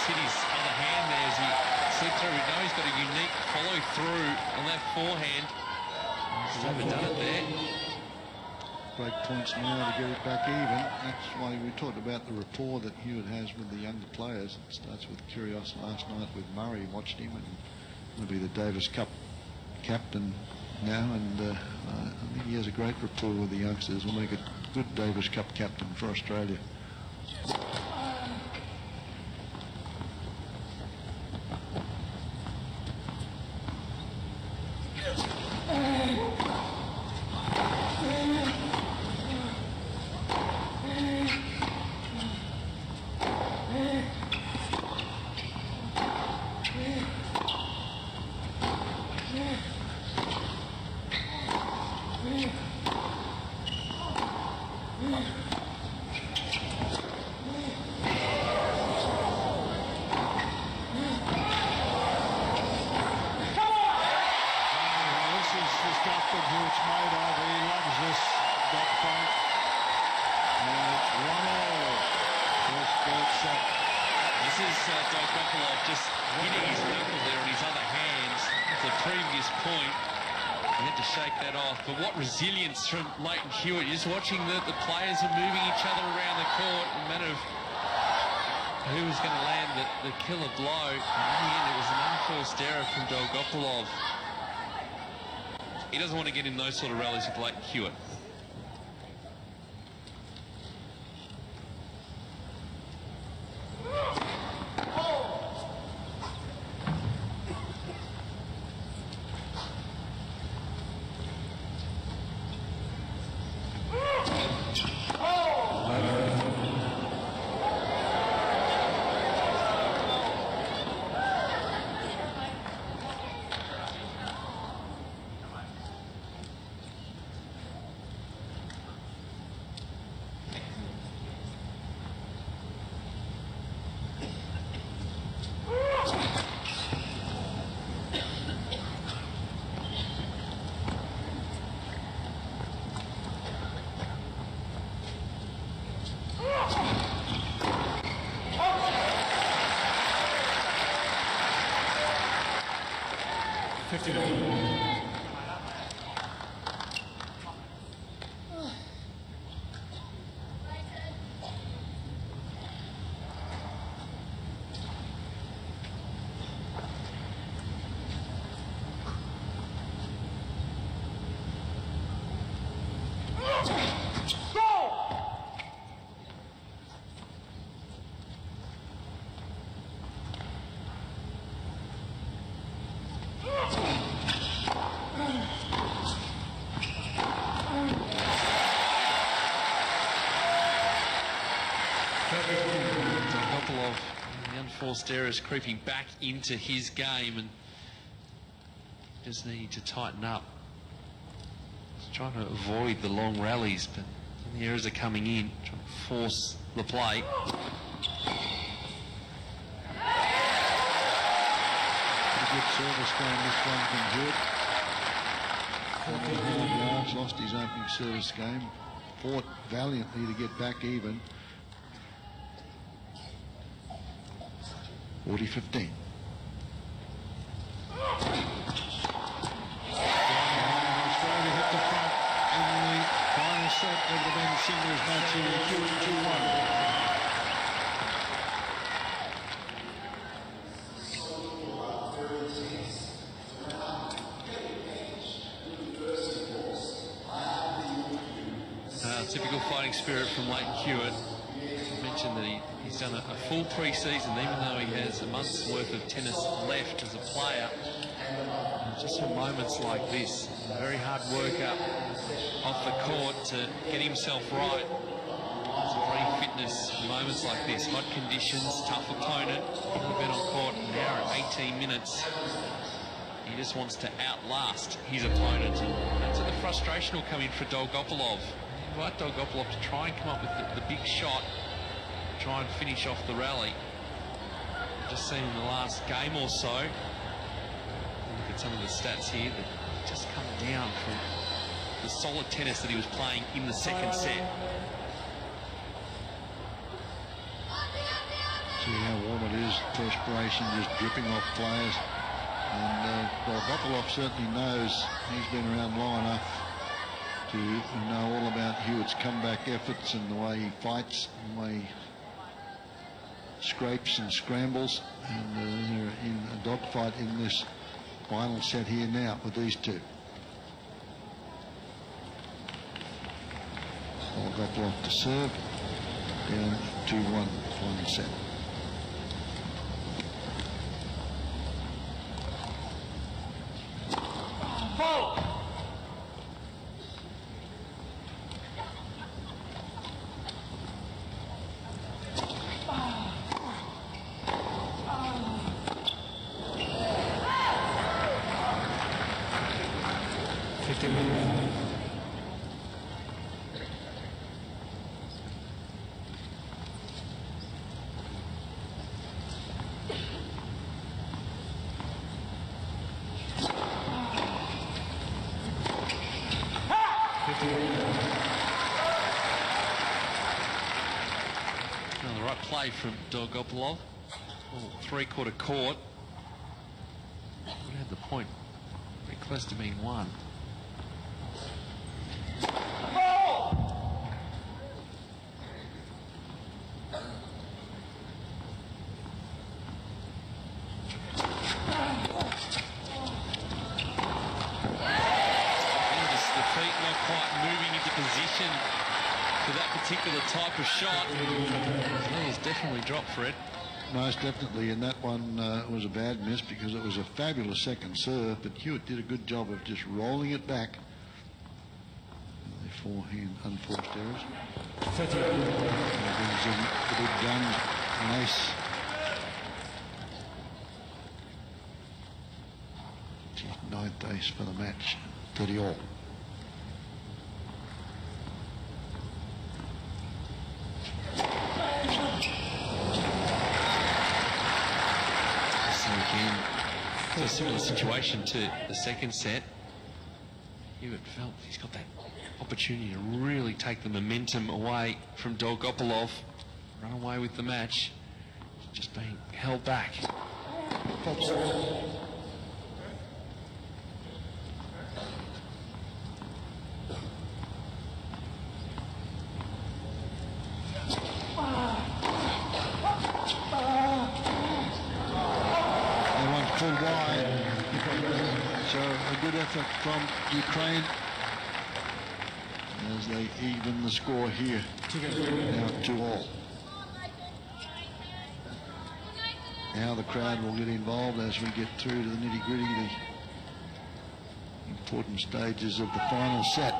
just hit his other hand there as he slipped through. We know he's got a unique follow-through on that forehand. Just overdone it there. Great points now to get it back even. That's why we talked about the rapport that Hewitt has with the younger players. It starts with Kyrgios last night with Murray, watched him, and he'll be the Davis Cup captain now, and I think he has a great rapport with the youngsters. Will make a good Davis Cup captain for Australia. Dolgopolov just hitting his knuckle there on his other hand at the previous point. He had to shake that off. But what resilience from Lleyton Hewitt. Just watching the players are moving each other around the court. No matter who was going to land the killer blow. And in the end, it was an unforced error from Dolgopolov. He doesn't want to get in those sort of rallies with Lleyton Hewitt. Dolgopolov, the unforced error is creeping back into his game and just needing to tighten up. He's trying to avoid the long rallies, but the errors are coming in, trying to force the play. Pretty good service game this one from Hewitt. 14 yards, lost his opening service game. Fought valiantly to get back even. 40-15. Australia hit the front in the final set of the men's singles match here in Hewitt 2-1. Typical fighting spirit from Lleyton Hewitt. I mentioned that he's done a full pre-season, even though he has a month's worth of tennis left as a player. And just for moments like this, very hard work up off the court to get himself right. It's pre-fitness moments like this, hot conditions, tough opponent. He's been on court an hour and 18 minutes. He just wants to outlast his opponent. And that's where the frustration will come in for Dolgopolov. Invite Dolgopolov to try and come up with the big shot, try and finish off the rally. Just seen in the last game or so, look at some of the stats here, that just come down from the solid tennis that he was playing in the second set. See how warm it is, perspiration just dripping off players. And Dolgopolov certainly knows, he's been around long enough to know all about Hewitt's comeback efforts and the way he fights, and the way he scrapes and scrambles. And they're in a dogfight in this final set here now with these two. Dolgopolov to serve, down 2-1 final set. The right play from Dolgopolov. Three-quarter court. Would have the point very close to being won. For that particular type of shot. He's definitely dropped for it. Most definitely, and that one was a bad miss because it was a fabulous second serve, but Hewitt did a good job of just rolling it back. The forehand unforced errors. Brings in the big gun, an ace. Ninth ace for the match, 30 all. It's a similar situation to the second set. Hewitt felt he's got that opportunity to really take the momentum away from Dolgopolov, run away with the match, just being held back. Good effort from Ukraine as they even the score here. Now 2-all. Now the crowd will get involved as we get through to the nitty-gritty, the important stages of the final set.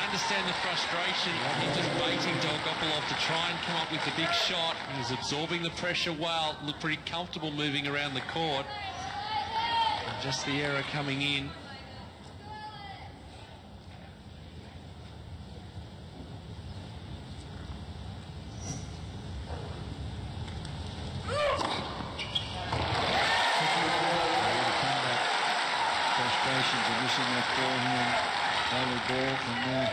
Understand the frustration in just baiting Dolgopolov to try and come up with the big shot. He's absorbing the pressure well, looked pretty comfortable moving around the court. And just the error coming in. Frustrations of missing that forehand volley ball, and now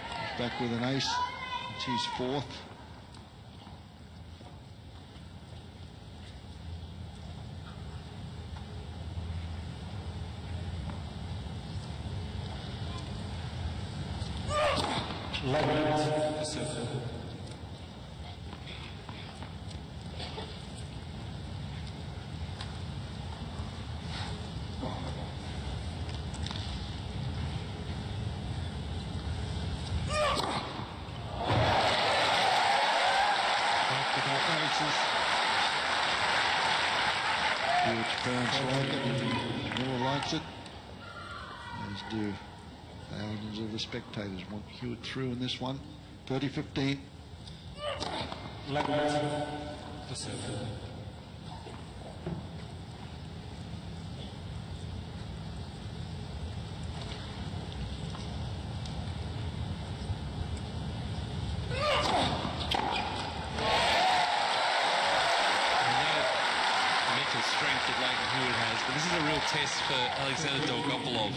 he's back with an ace. It's his fourth. Parents like it. Miller likes it. As do thousands of the spectators. Want Hewitt through in this one. 30-15. This is a real test for Alexandr Dolgopolov.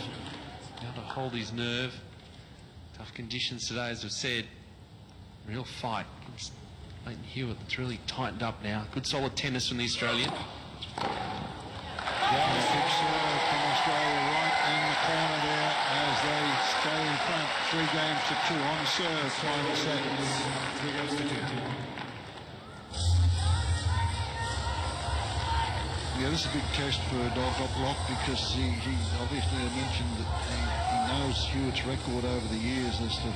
Now to hold his nerve. Tough conditions today, as I've said. Real fight against Lleyton Hewitt. It's really tightened up now. Good solid tennis from the Australian. From Australia right in the corner there as they stay in front. 3 games to 2 on serve. Final set. Yeah, this is a big test for Dolgopolov because he obviously mentioned that he knows Hewitt's record over the years as to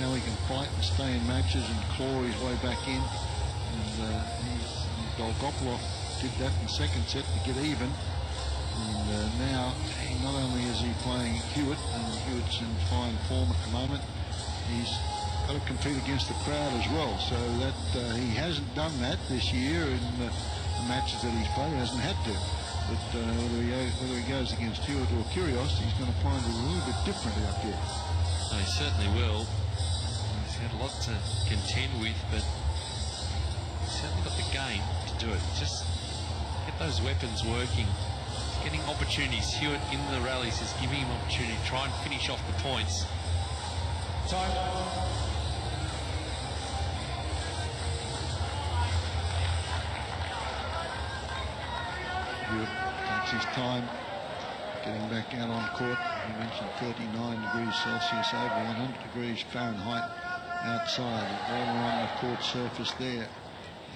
how he can fight and stay in matches and claw his way back in. And Dolgopolov did that in the second set to get even. And now, not only is he playing Hewitt, and Hewitt's in fine form at the moment, he's got to compete against the crowd as well. So that he hasn't done that this year in the matches that he's played. He hasn't had to. But whether he goes against Hewitt or Kyrgios, he's going to find it a little bit different out there. Oh, he certainly will. He's had a lot to contend with, but he's certainly got the game to do it. Just get those weapons working. He's getting opportunities. Hewitt in the rallies is giving him opportunity to try and finish off the points. Time. Hewitt takes his time getting back out on court. He mentioned 39 degrees Celsius, over 100 degrees Fahrenheit outside. All on the court surface there.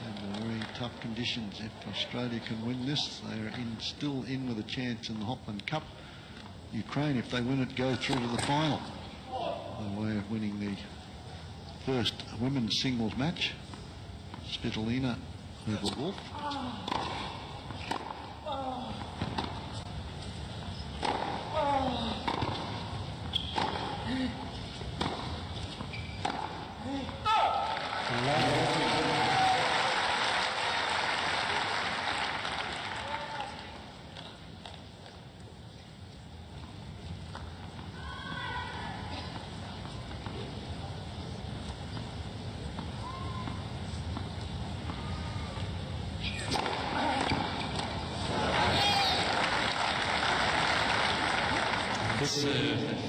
And very tough conditions. If Australia can win this, they're still in with a chance in the Hopman Cup. Ukraine, if they win it, go through to the final by way of winning the first women's singles match. Svitolina over Wolf.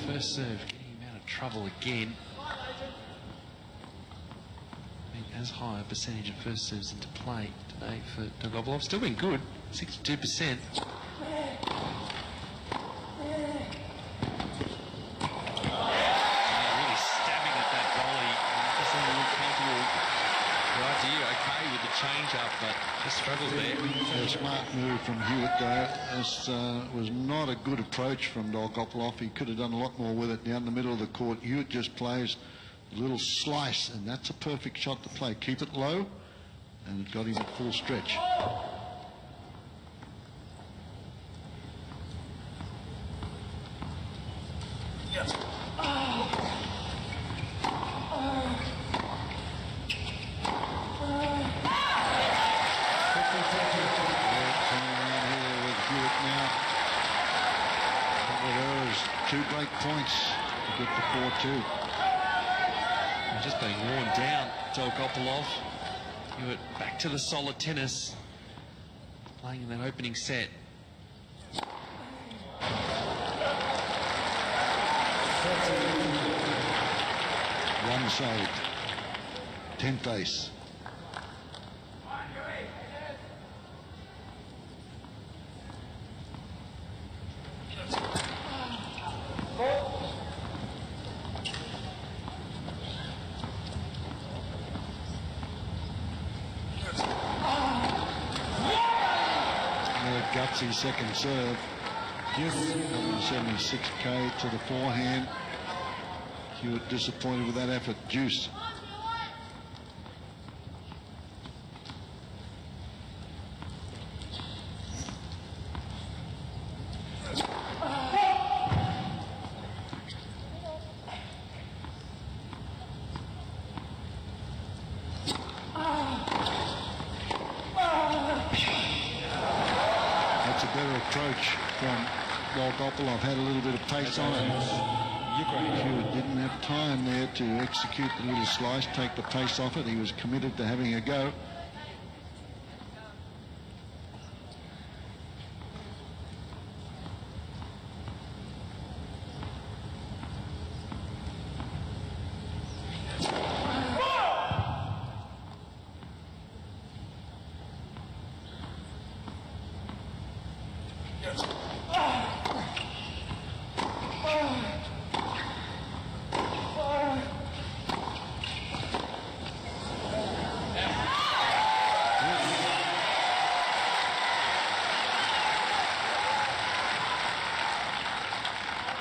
First serve, getting him out of trouble again. Been as high a percentage of first serves into play today for Dolgopolov. Still been good, 62%. Really stabbing at that volley. Doesn't look comfortable. Right here, okay with the change-up, but just struggled there. A smart move from Hewitt, though. This was not a good approach from Dolgopolov. He could have done a lot more with it down the middle of the court. Hewitt just plays a little slice, and that's a perfect shot to play. Keep it low, and it got him at full stretch. Points to get to 4-2. He's just being worn down, Dolgopolov. Hewitt back to the solid tennis, playing in that opening set. One saved. 10th ace. Gutsy second serve. 76k to the forehand. Hewitt disappointed with that effort. Deuce. approach from Dolgopolov, had a little bit of pace on it. Hewitt didn't have time there to execute the little slice, take the pace off it. He was committed to having a go.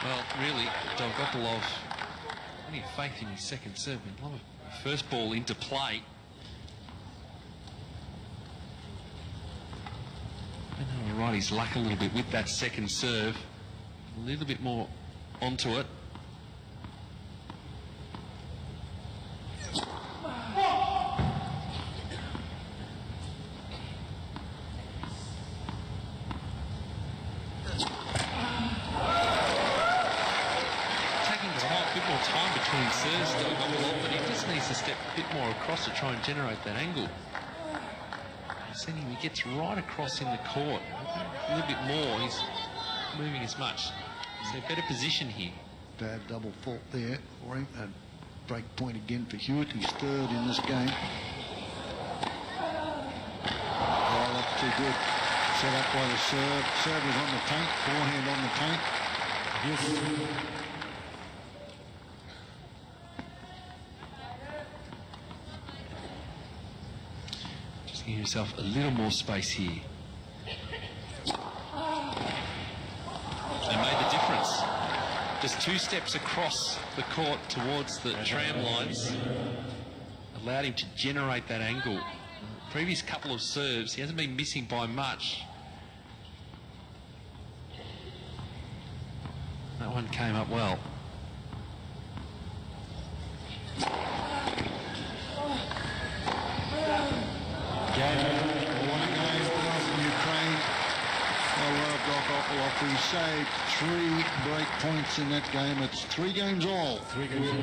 Well, really, Dolgopolov, plenty of faith in his second serve. A lot of first ball into play. I know, right, he's luck a little bit with that second serve. A little bit more onto it. Time between serves, Dolgopolov, but he just needs to step a bit more across to try and generate that angle. You're seeing him, he gets right across in the court. A little bit more, he's moving as much. So better position here. Bad double fault there for him. A break point again for Hewitt. He's third in this game. Oh, that's too good. Set up by the serve. Serve is on the tank. Forehand on the tank. Yes. Give yourself a little more space here. They made the difference. Just 2 steps across the court towards the tram lines allowed him to generate that angle. Previous couple of serves, he hasn't been missing by much. That one came up well. Dolgopolov, he saved 3 break points in that game. It's 3 games all. 3 games all.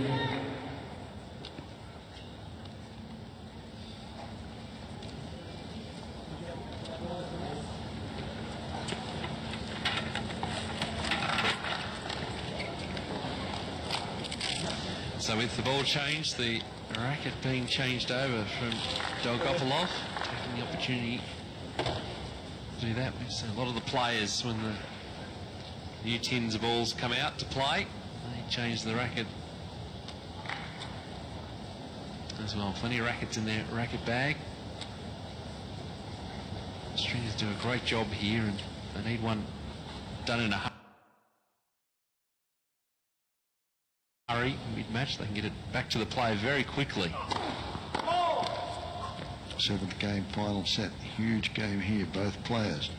So with the ball change, the racket being changed over from Dolgopolov, taking the opportunity do that. We've seen a lot of the players, when the new tins of balls come out to play, they change the racket as well. Plenty of rackets in their racket bag. Stringers do a great job here, and they need one done in a hurry. Mid-match, they can get it back to the player very quickly. 7th game, final set. Huge game here, both players.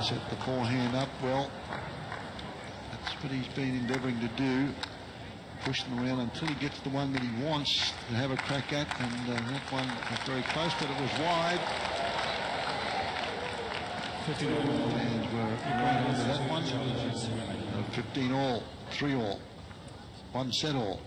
Set the forehand up well. That's what he's been endeavouring to do. Push them around until he gets the one that he wants to have a crack at, and that one was very close, but it was wide. Fans were right onto that one. 15 all, 3 all, 1 set all.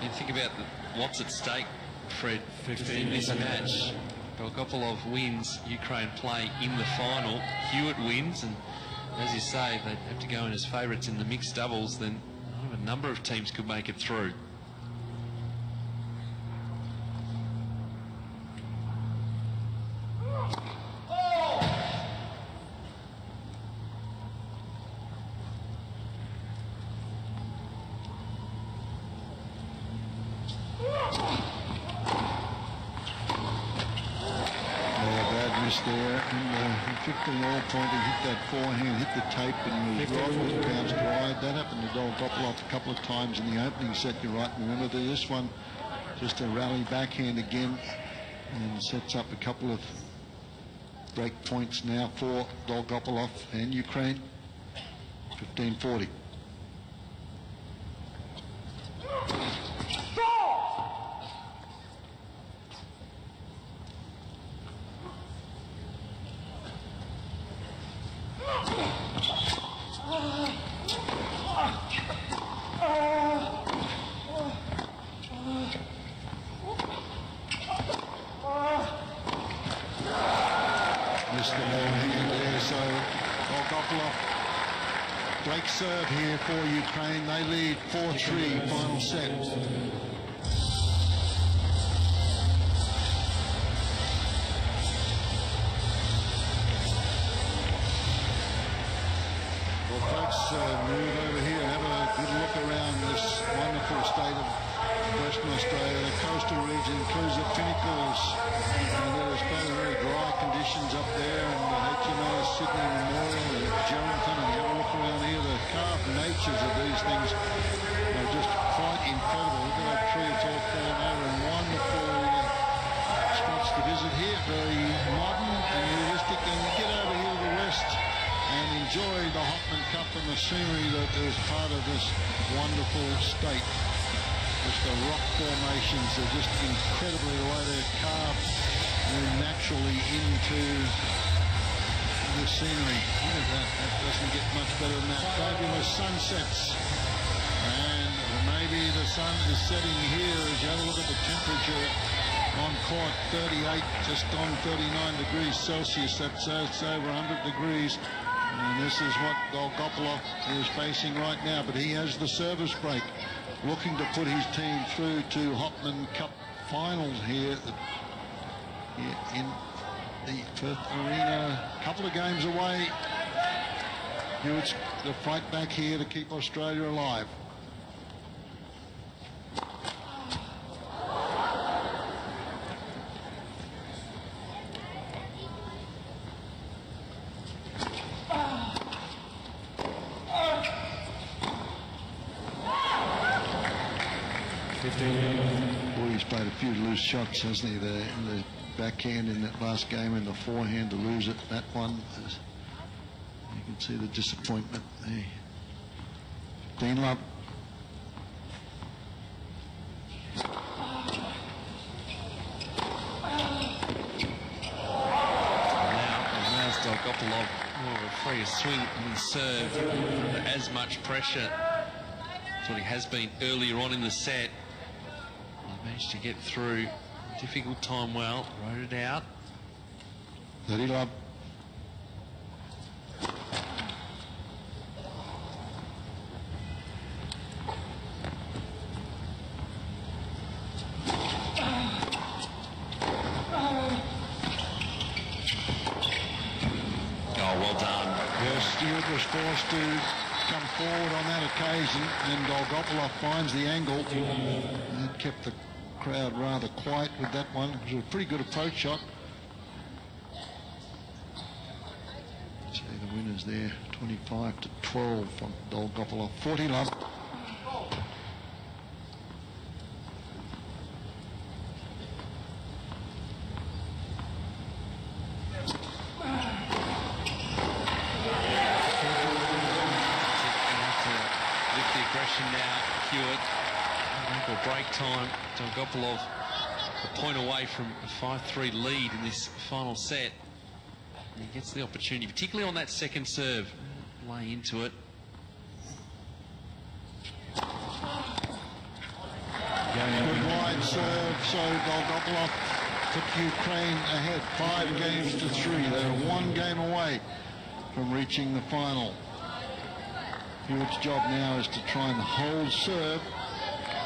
You think about what's at stake, Fred, in this match. Dolgopolov wins, Ukraine play in the final. Hewitt wins, and as you say, they have to go in as favourites in the mixed doubles, then a number of teams could make it through. There and he kicked the wall point, he hit that forehand, hit the tape, and his rifle bounced wide. That happened to Dolgopolov a couple of times in the opening set, you're right. Remember this one, just a rally backhand again, and sets up a couple of break points now for Dolgopolov and Ukraine. 15-40. Break serve here for Ukraine. They lead 4-3, final set. Well, folks, move over here and have a good look around this wonderful state of Western Australia. The coastal region includes the Pinnacles, and there's probably very dry conditions up there, and the HMS Sydney Memorial and Geraldton, and have a look around here. The carved natures of these things are just quite incredible. Look at that tree, it's all fallen over, and wonderful spots to visit here. Very modern and realistic, and get over here to the west and enjoy the Hopman Cup and the scenery that is part of this wonderful state. Just the rock formations are just incredibly the way they're carved naturally into the scenery. Look at that. That doesn't get much better than that. Fabulous sunsets. And maybe the sun is setting here as you have a look at the temperature on court. 38, just on 39 degrees Celsius. That's over 100 degrees. And this is what Dolgopolov is facing right now. But he has the service break, looking to put his team through to Hopman Cup finals here in the Perth Arena. A couple of games away. Hewitt's the fight back here to keep Australia alive. Boy, he's played a few loose shots, hasn't he? In the backhand in that last game, and the forehand to lose it. That one, you can see the disappointment there. 15 love. Now Dolgopolov more of a freer swing and serve under as much pressure. That's what he has been earlier on in the set. He managed to get through a difficult time well, rode it out. 30 love. Oh, well done. Yes, Hewitt was forced to come forward on that occasion, and Dolgopolov finds the angle. That kept the crowd rather quiet with that one. It was a pretty good approach shot. See the winners there, 25-12 from Dolgopolov. 40 love. Now, Hewitt, for break time. Dolgopolov a point away from a 5-3 lead in this final set. And he gets the opportunity, particularly on that second serve, lay into it. Good wide serve, so Dolgopolov took Ukraine ahead 5 games to 3. They're 1 game away from reaching the final. Hewitt's job now is to try and hold serve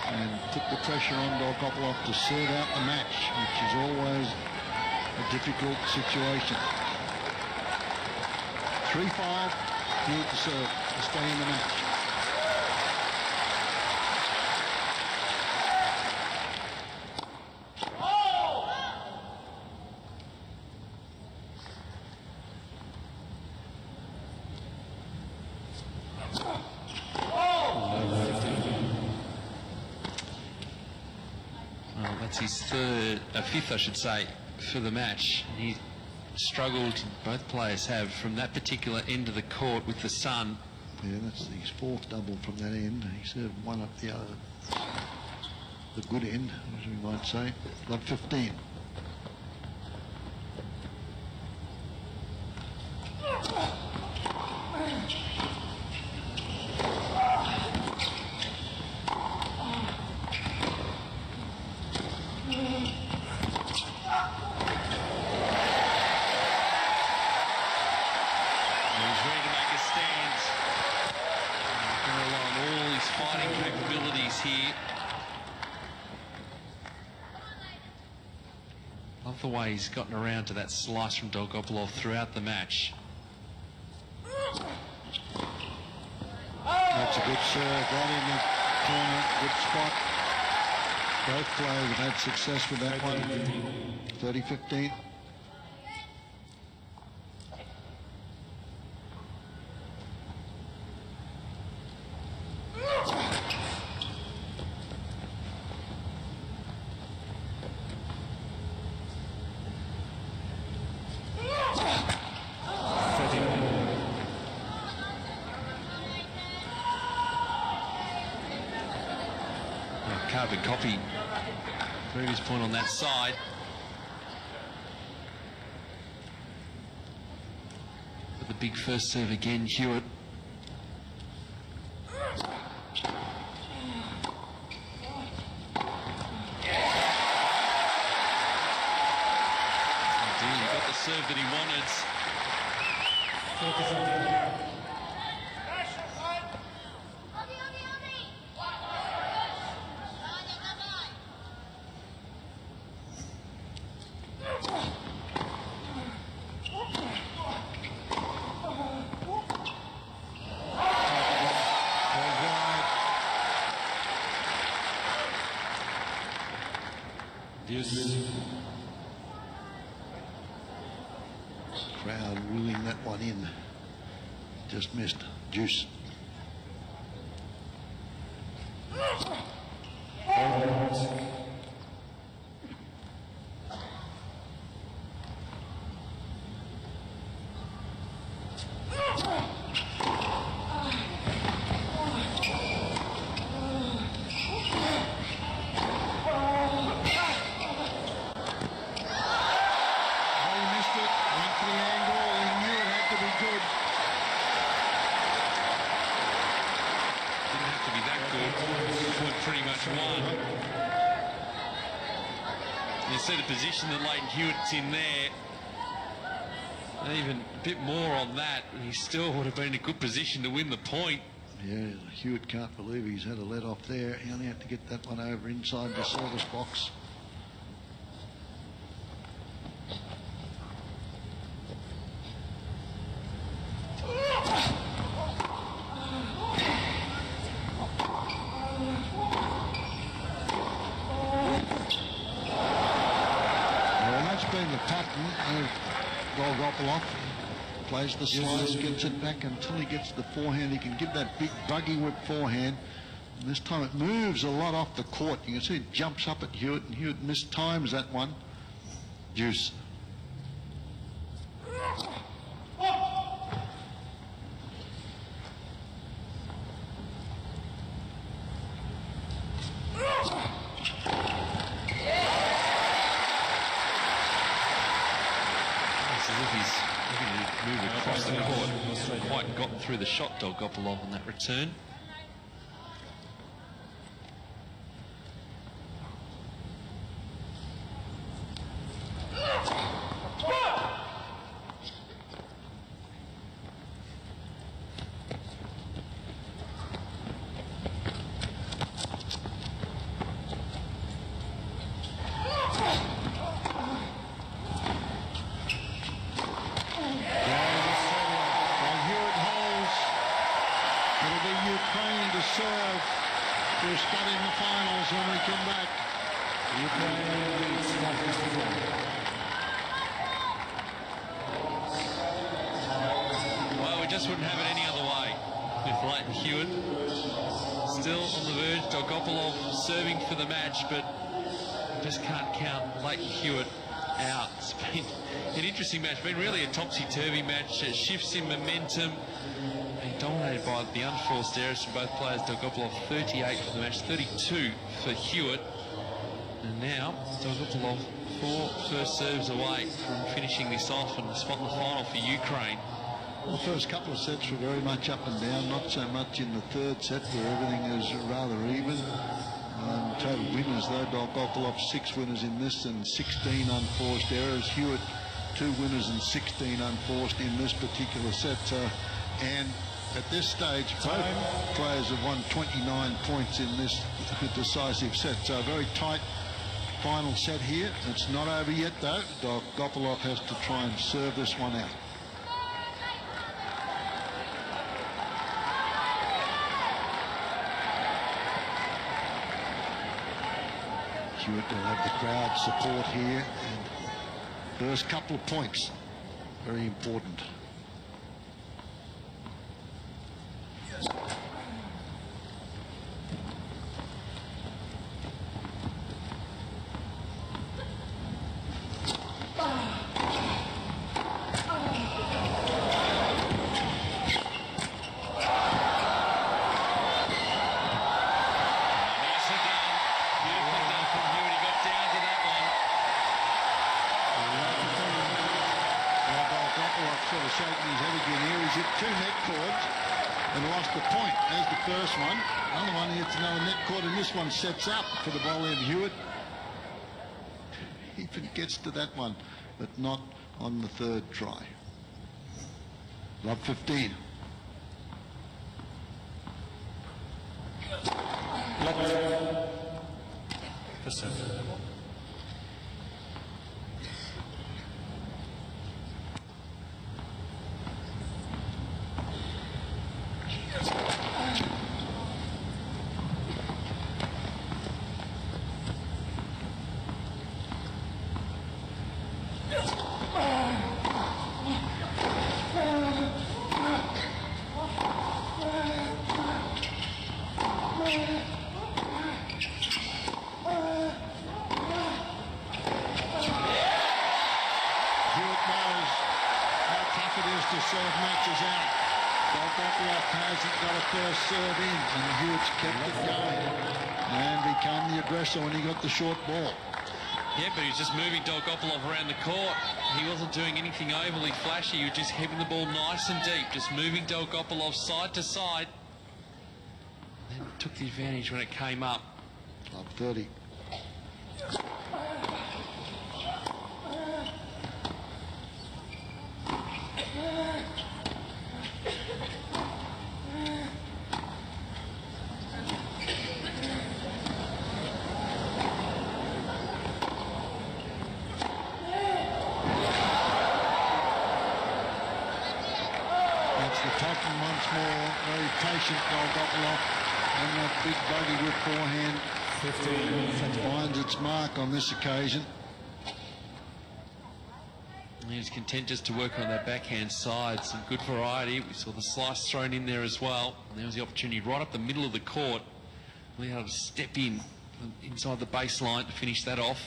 and put the pressure on Dolgopolov to serve out the match, which is always a difficult situation. 3-5, Hewitt to serve to stay in the match. His fifth, I should say, for the match. He struggled, both players have, from that particular end of the court with the sun. Yeah, that's his 4th double from that end. He served one up the other, the good end, as we might say. Got 15. Love the way he's gotten around to that slice from Dolgopolov throughout the match. That's a good serve, right in the corner, good spot. Both players have had success with that one. 30-15. Carbon copy. Previous point on that side. But the big first serve again, Hewitt. Indeed, he got the serve that he wanted. Crowd wheeling that one in. Just missed. Juice. You see the position that Lleyton Hewitt's in there. And even a bit more on that, he still would have been in a good position to win the point. Yeah, Hewitt can't believe he's had a let off there. He only had to get that one over inside the service box. Dolgopolov plays the slice, gets it back until he gets the forehand. He can give that big buggy whip forehand. And this time it moves a lot off the court. You can see it jumps up at Hewitt, and Hewitt mistimes that one. Juice. Across the court, quite gotten through the shot, Dolgopolov, on that return. that in the finals when we come back. Well, we just wouldn't have it any other way with Lleyton Hewitt. Still on the verge, Dolgopolov serving for the match, but just can't count Lleyton Hewitt out. It's been an interesting match, been really a topsy-turvy match. Shifts in momentum, being dominated by the unforced errors from both players. Dolgopolov 38 for the match, 32 for Hewitt. And now Dolgopolov 4 first serves away from finishing this off and a spot in the final for Ukraine. The first couple of sets were very much up and down, not so much in the third set where everything is rather even. Total winners though, Dolgopolov 6 winners in this and 16 unforced errors. Hewitt 2 winners and 16 unforced in this particular set. And at this stage, both players have won 29 points in this decisive set. So a very tight final set here. It's not over yet though. Dolgopolov has to try and serve this one out. Hewitt will have the crowd support here, and first couple of points, very important. One sets up for the volley of Hewitt. Even gets to that one, but not on the third try. Love 15. When he got the short ball. Yeah, but he was just moving Dolgopolov around the court. He wasn't doing anything overly flashy. He was just hitting the ball nice and deep, just moving Dolgopolov side to side. And then took the advantage when it came up. Up 30. Dolgopolov and that big bogey with forehand 15 finds its mark on this occasion. He was content just to work on that backhand side. Some good variety. We saw the slice thrown in there as well. And there was the opportunity right up the middle of the court. We had to step in inside the baseline to finish that off.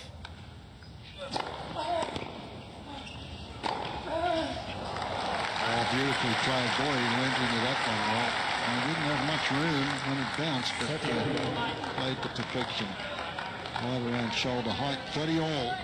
Oh, beautifully played. Boy, he went into that one well. He didn't have much room when it bounced, but played to perfection. Right around shoulder height, 30 all.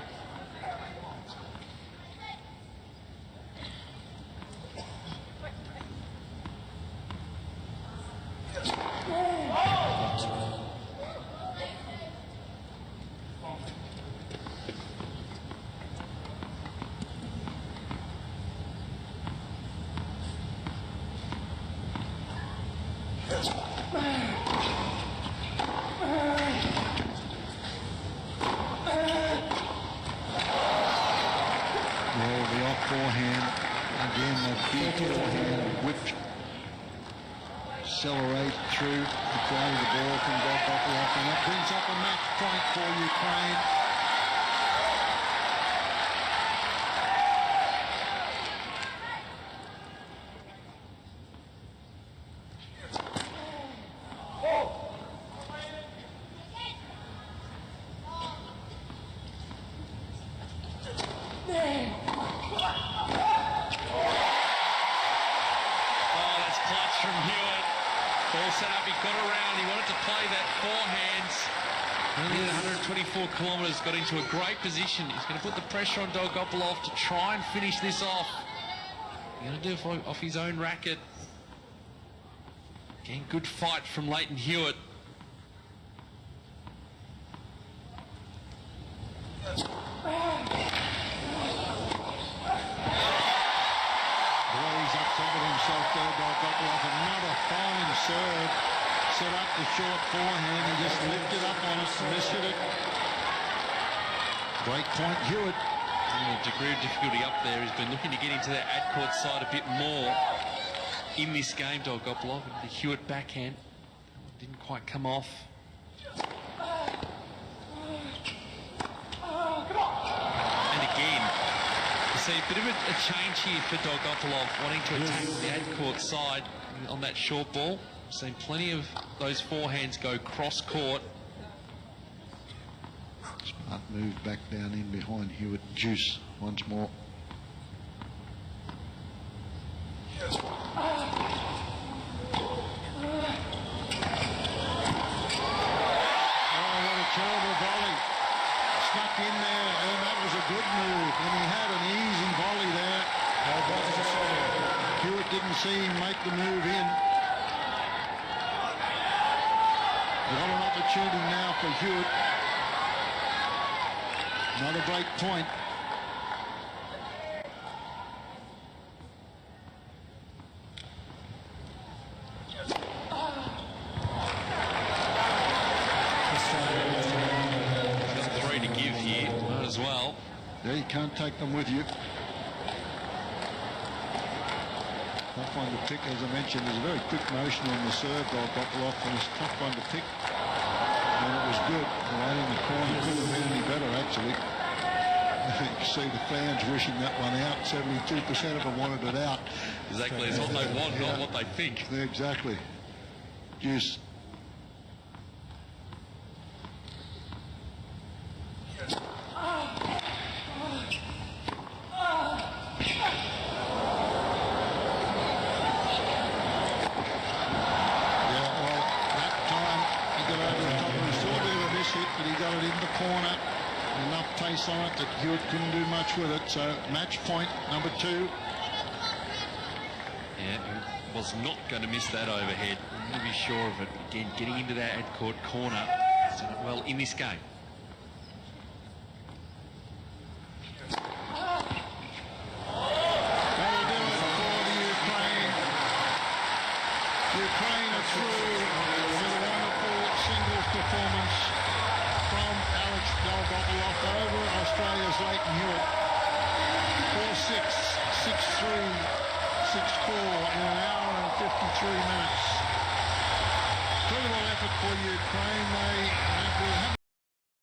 accelerate through the crowd of the ball from Dolgopolov, and that brings up a match point for Ukraine. From Hewitt, ball set up, he got around, he wanted to play that forehands. Only at 124 kilometres, got into a great position. He's going to put the pressure on Dolgopolov to try and finish this off. He's going to do it off his own racket. Again, good fight from Lleyton Hewitt. Dolgopolov, another fine serve, set up the short forehand, he just lifted up on it, missed it. Great point, Hewitt. A degree of difficulty up there. He's been looking to get into that ad-court side a bit more in this game, Dolgopolov. The Hewitt backhand didn't quite come off. And again, you see a bit of a change here for Dolgopolov, wanting to attack the ad-court side on that short ball. We've seen plenty of those forehands go cross-court. Smart move back down in behind Hewitt. Juice once more. Oh, what a terrible volley. Stuck in there, and that was a good move. And he had an easy volley there. Hewitt didn't see him make the move in. What an opportunity now for Hewitt. Another great point. Three to give here, might as well. Yeah, you can't take them with you. Tough one to pick, as I mentioned. There's a very quick motion on the serve, Dolgopolov, and it's a tough one to pick. And it was good. Right in the corner, couldn't have been any better, actually. You can see the fans wishing that one out. 72% of them wanted it out. Exactly, it's what they want, not what they think. Yeah, exactly. Juice. But he got it in the corner, enough pace on it that Hewitt couldn't do much with it. So match point number 2. Yeah, he was not going to miss that overhead. I'm going to be sure of it. Again, getting into that ad-court corner. He's done it well in this game. That'll do it for the Ukraine. Ukraine are through with a wonderful singles performance from Dolgopolov over Australia's Lleyton Hewitt. 4-6, 6-3, 6-4 in an hour and 53 minutes. Incredible effort for Ukraine. They will have